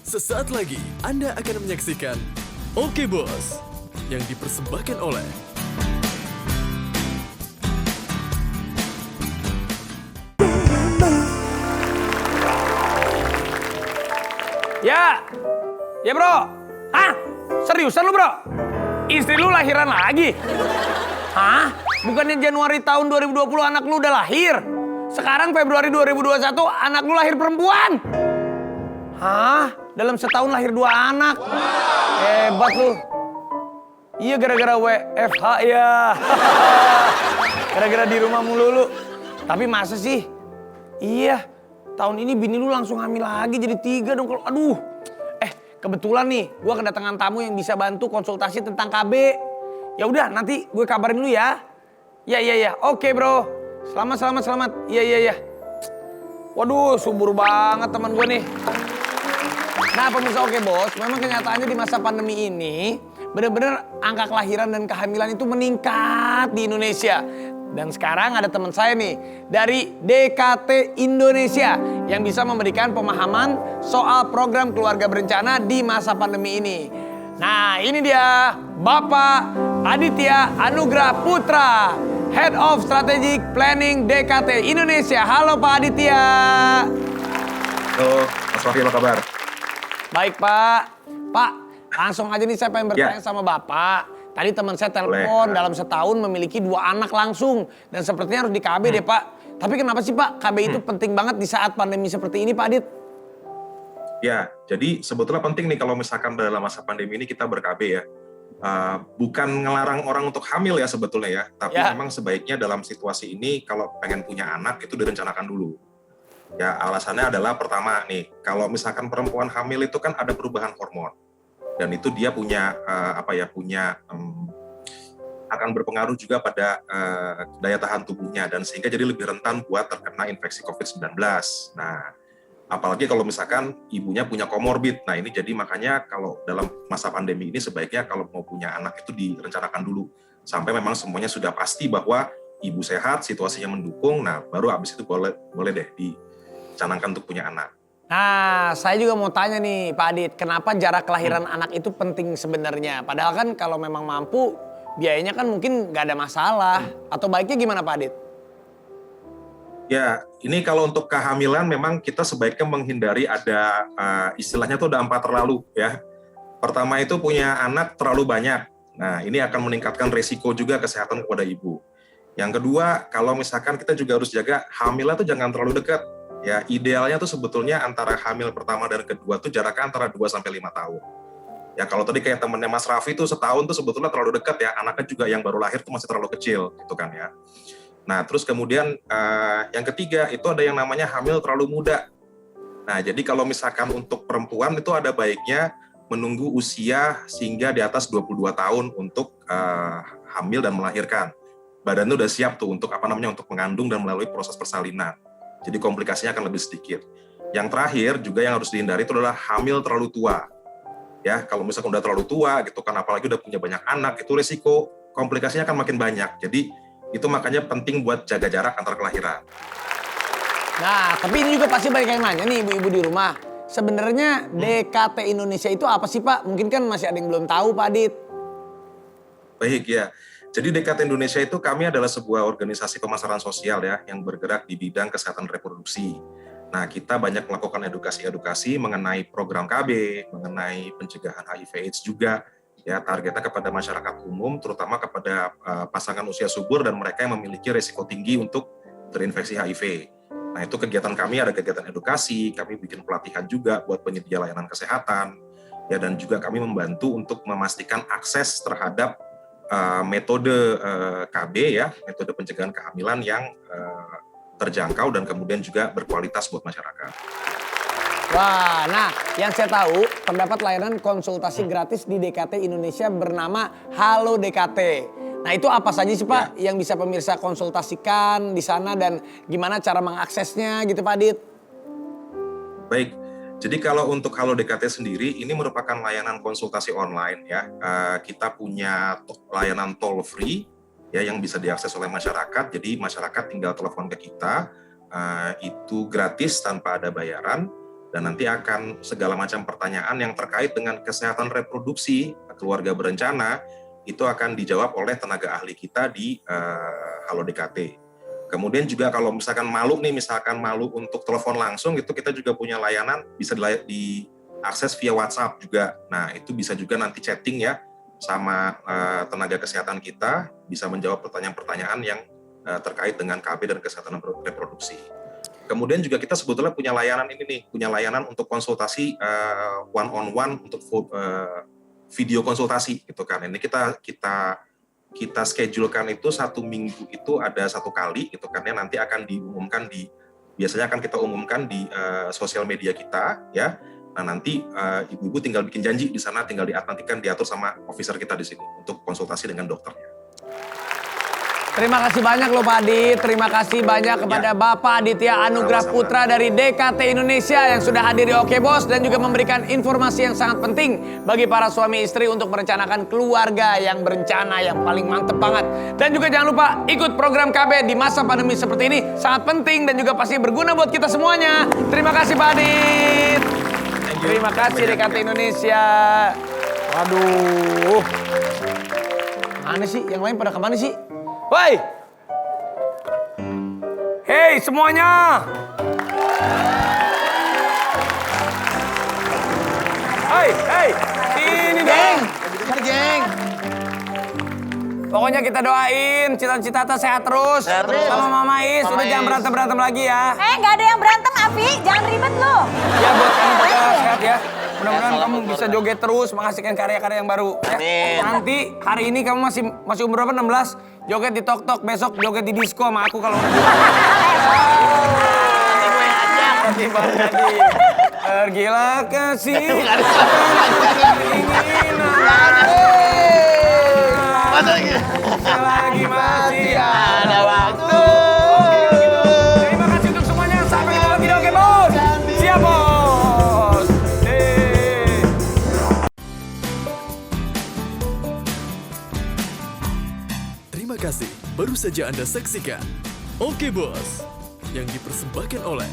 Sesaat lagi Anda akan menyaksikan Oke Bos yang dipersembahkan oleh Ya bro. Hah? Seriusan lu bro? Istri lu lahiran lagi? Hah? Bukannya Januari tahun 2020 anak lu udah lahir? Sekarang Februari 2021 anak lu lahir perempuan? Hah? Dalam setahun lahir 2 anak? Hebat lu. Iya gara-gara WFH ya. Gara-gara di rumah mulu lu. Tapi masa sih? Iya. Tahun ini bini lu langsung hamil lagi jadi 3 dong. Aduh. Kebetulan nih, gue kedatangan tamu yang bisa bantu konsultasi tentang KB. Ya udah, nanti gue kabarin lu ya. Ya. Oke, bro. Selamat. Iya. Waduh, subur banget teman gue nih. Nah, pemirsa Oke Bos, memang kenyataannya di masa pandemi ini bener-bener angka kelahiran dan kehamilan itu meningkat di Indonesia. Dan sekarang ada teman saya nih dari DKT Indonesia yang bisa memberikan pemahaman soal program keluarga berencana di masa pandemi ini. Nah, ini dia Bapak Aditya Anugrah Putra, Head of Strategic Planning DKT Indonesia. Halo Pak Aditya. Halo, Mas Wafi, apa kabar? Baik Pak. Pak, langsung aja nih saya pengen bertanya sama Bapak. Tadi teman saya telepon dalam setahun memiliki 2 anak langsung. Dan sepertinya harus di KB deh Pak. Tapi kenapa sih Pak KB itu penting banget di saat pandemi seperti ini Pak Adit? Ya, jadi sebetulnya penting nih kalau misalkan dalam masa pandemi ini kita ber-KB ya. Bukan ngelarang orang untuk hamil ya sebetulnya ya. Tapi memang sebaiknya dalam situasi ini kalau pengen punya anak itu direncanakan dulu. Ya alasannya adalah pertama nih, kalau misalkan perempuan hamil itu kan ada perubahan hormon. Dan itu dia punya akan berpengaruh juga pada daya tahan tubuhnya dan sehingga jadi lebih rentan buat terkena infeksi COVID-19. Nah, apalagi kalau misalkan ibunya punya komorbid. Nah, ini jadi makanya kalau dalam masa pandemi ini sebaiknya kalau mau punya anak itu direncanakan dulu sampai memang semuanya sudah pasti bahwa ibu sehat, situasinya mendukung. Nah, baru habis itu boleh deh dicanangkan untuk punya anak. Nah, saya juga mau tanya nih Pak Adit, kenapa jarak kelahiran anak itu penting sebenarnya? Padahal kan kalau memang mampu, biayanya kan mungkin nggak ada masalah. Atau baiknya gimana Pak Adit? Ya, ini kalau untuk kehamilan memang kita sebaiknya menghindari ada istilahnya tuh ada 4 terlalu ya. Pertama itu punya anak terlalu banyak. Nah, ini akan meningkatkan resiko juga kesehatan kepada ibu. Yang kedua, kalau misalkan kita juga harus jaga hamilnya tuh jangan terlalu dekat. Ya, idealnya tuh sebetulnya antara hamil pertama dan kedua tuh jaraknya antara 2 sampai 5 tahun. Ya, kalau tadi kayak temennya Mas Raffi tuh setahun tuh sebetulnya terlalu dekat ya, anaknya juga yang baru lahir tuh masih terlalu kecil gitu kan ya. Nah, terus kemudian yang ketiga itu ada yang namanya hamil terlalu muda. Nah, jadi kalau misalkan untuk perempuan itu ada baiknya menunggu usia sehingga di atas 22 tahun untuk hamil dan melahirkan. Badannya udah siap tuh untuk untuk mengandung dan melalui proses persalinan. Jadi komplikasinya akan lebih sedikit. Yang terakhir juga yang harus dihindari itu adalah hamil terlalu tua. Ya, kalau misalkan udah terlalu tua gitu kan, apalagi udah punya banyak anak, itu resiko komplikasinya akan makin banyak. Jadi itu makanya penting buat jaga jarak antar kelahiran. Nah, tapi ini juga pasti banyak yang nanya nih ibu-ibu di rumah. Sebenarnya DKT Indonesia itu apa sih Pak? Mungkin kan masih ada yang belum tahu Pak Adit. Baik ya. Jadi DKT Indonesia itu kami adalah sebuah organisasi pemasaran sosial ya yang bergerak di bidang kesehatan reproduksi. Nah, kita banyak melakukan edukasi mengenai program KB, mengenai pencegahan HIV/AIDS juga. Ya, targetnya kepada masyarakat umum, terutama kepada pasangan usia subur dan mereka yang memiliki risiko tinggi untuk terinfeksi HIV. Nah, itu kegiatan kami ada kegiatan edukasi, kami bikin pelatihan juga buat penyedia layanan kesehatan. Ya, dan juga kami membantu untuk memastikan akses terhadap metode KB ya, metode pencegahan kehamilan yang terjangkau dan kemudian juga berkualitas buat masyarakat. Wah, nah yang saya tahu terdapat layanan konsultasi gratis di DKT Indonesia bernama Halo DKT. Nah itu apa saja sih Pak yang bisa pemirsa konsultasikan di sana dan gimana cara mengaksesnya gitu Pak Adit? Baik. Jadi kalau untuk Halo DKT sendiri, ini merupakan layanan konsultasi online ya. Kita punya layanan toll free ya yang bisa diakses oleh masyarakat. Jadi masyarakat tinggal telepon ke kita, itu gratis tanpa ada bayaran. dan nanti akan segala macam pertanyaan yang terkait dengan kesehatan reproduksi keluarga berencana itu akan dijawab oleh tenaga ahli kita di Halo DKT. Kemudian juga kalau misalkan malu untuk telepon langsung, itu kita juga punya layanan bisa diakses via WhatsApp juga. Nah, itu bisa juga nanti chatting ya sama tenaga kesehatan kita, bisa menjawab pertanyaan-pertanyaan yang terkait dengan KB dan kesehatan reproduksi. Kemudian juga kita sebetulnya punya layanan untuk konsultasi one on one untuk video konsultasi gitu kan. Ini kita schedulekan itu 1 minggu itu ada 1 kali gitu kan ya, nanti akan diumumkan biasanya akan kita umumkan di sosial media kita ya. Nah, nanti ibu-ibu tinggal bikin janji di sana, tinggal nantikan diatur sama officer kita di sini untuk konsultasi dengan dokternya. Terima kasih banyak loh Pak Adit, terima kasih banyak kepada Bapak Aditya Anugrah Putra dari DKT Indonesia yang sudah hadir di Oke Bos dan juga memberikan informasi yang sangat penting bagi para suami istri untuk merencanakan keluarga yang berencana yang paling mantep banget. Dan juga jangan lupa ikut program KB di masa pandemi seperti ini, sangat penting dan juga pasti berguna buat kita semuanya. Terima kasih Pak Adit. Terima kasih DKT Indonesia. Waduh. Mana sih? Yang lain pada kemana sih? Woi! Hei semuanya! Hei! Sini dong! Geng. Pokoknya kita doain cita-cita sehat terus. Sama Mama Is, udah jangan berantem-berantem lagi ya. Nggak ada yang berantem, Api. Jangan ribet lo. Ya buat kamu pada sehat ya. Mudah-mudahan kamu bisa joget terus, menghasilkan karya-karya yang baru. Ya. Amin. Nanti hari ini kamu masih umur berapa? 16? Joget di Tok-Tok, besok joget di disco sama aku kalau udah. Pergilah kasih. Lagi masih ada waktu. Terima kasih untuk semuanya. Sampai ketemu lagi di Oke Bos. Siap Bos. Terima kasih. Baru saja Anda saksikan Oke Bos yang dipersembahkan oleh